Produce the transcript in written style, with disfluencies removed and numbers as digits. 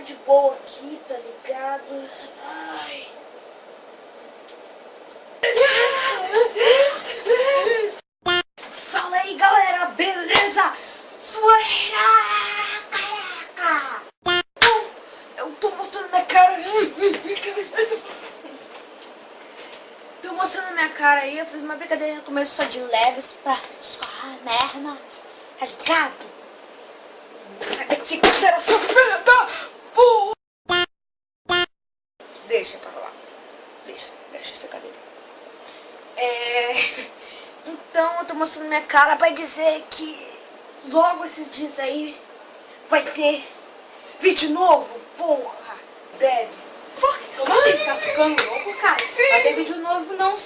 de boa aqui, tá ligado? Ai. Fala aí, galera, beleza? Zoeira! Caraca! Eu tô mostrando minha cara. Tô mostrando minha cara aí. Eu fiz uma brincadeira no começo só de leves pra suar merda. Tá ligado? Sai daqui, cadeira, sua filha da porra! Deixa pra lá. Deixa essa cadeira. Então eu tô mostrando minha cara pra dizer que logo esses dias aí vai ter vídeo novo. Porra, bebe. Como assim? Tá ficando louco, cara? Vai ter vídeo novo não.